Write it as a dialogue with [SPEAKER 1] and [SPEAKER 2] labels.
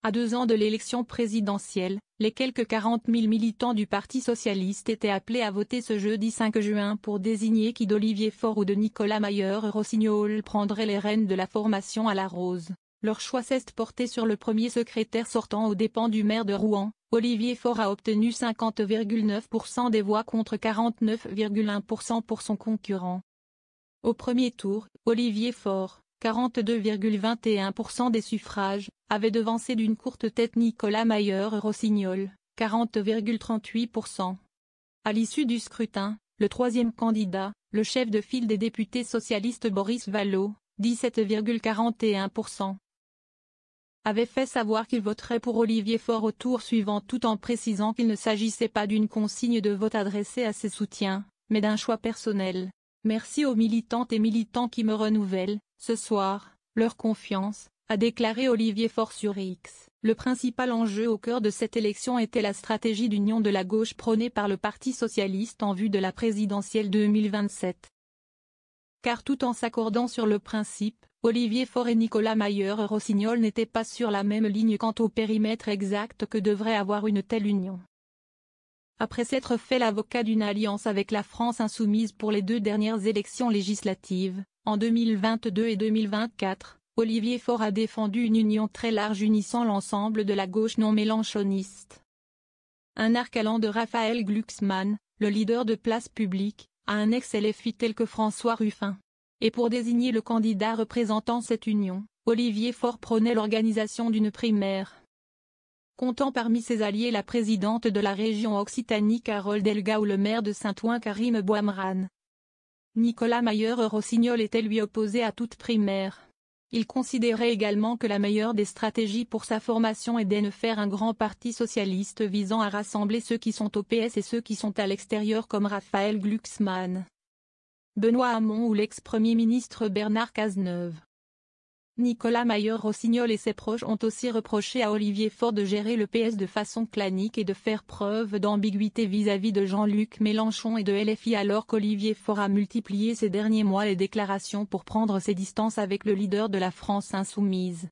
[SPEAKER 1] À 2 ans de l'élection présidentielle, les quelques 40 000 militants du Parti socialiste étaient appelés à voter ce jeudi 5 juin pour désigner qui d'Olivier Faure ou de Nicolas Mayer-Rossignol prendrait les rênes de la formation à la Rose. Leur choix s'est porté sur le premier secrétaire sortant aux dépens du maire de Rouen. Olivier Faure a obtenu 50,9% des voix contre 49,1% pour son concurrent. Au premier tour, Olivier Faure, 42,21% des suffrages, avait devancé d'une courte tête Nicolas Mayer-Rossignol, 40,38%. À l'issue du scrutin, le troisième candidat, le chef de file des députés socialistes Boris Vallaud, 17,41%, avait fait savoir qu'il voterait pour Olivier Faure au tour suivant tout en précisant qu'il ne s'agissait pas d'une consigne de vote adressée à ses soutiens, mais d'un choix personnel. Merci aux militantes et militants qui me renouvellent, ce soir, leur confiance, a déclaré Olivier Faure sur X. Le principal enjeu au cœur de cette élection était la stratégie d'union de la gauche prônée par le Parti socialiste en vue de la présidentielle 2027. Car tout en s'accordant sur le principe, Olivier Faure et Nicolas Mayer-Rossignol n'étaient pas sur la même ligne quant au périmètre exact que devrait avoir une telle union. Après s'être fait l'avocat d'une alliance avec la France insoumise pour les 2 dernières élections législatives, en 2022 et 2024, Olivier Faure a défendu une union très large unissant l'ensemble de la gauche non mélenchoniste. Un arc allant de Raphaël Glucksmann, le leader de Place Publique, à un ex-LFI tel que François Ruffin. Et pour désigner le candidat représentant cette union, Olivier Faure prônait l'organisation d'une primaire. Comptant parmi ses alliés la présidente de la région Occitanie Carole Delga ou le maire de Saint-Ouen Karim Bouamrane. Nicolas Mayer-Rossignol était lui opposé à toute primaire. Il considérait également que la meilleure des stratégies pour sa formation était de faire un grand parti socialiste visant à rassembler ceux qui sont au PS et ceux qui sont à l'extérieur comme Raphaël Glucksmann, Benoît Hamon ou l'ex-premier ministre Bernard Cazeneuve. Nicolas Mayer-Rossignol et ses proches ont aussi reproché à Olivier Faure de gérer le PS de façon clanique et de faire preuve d'ambiguïté vis-à-vis de Jean-Luc Mélenchon et de LFI alors qu'Olivier Faure a multiplié ces derniers mois les déclarations pour prendre ses distances avec le leader de la France insoumise.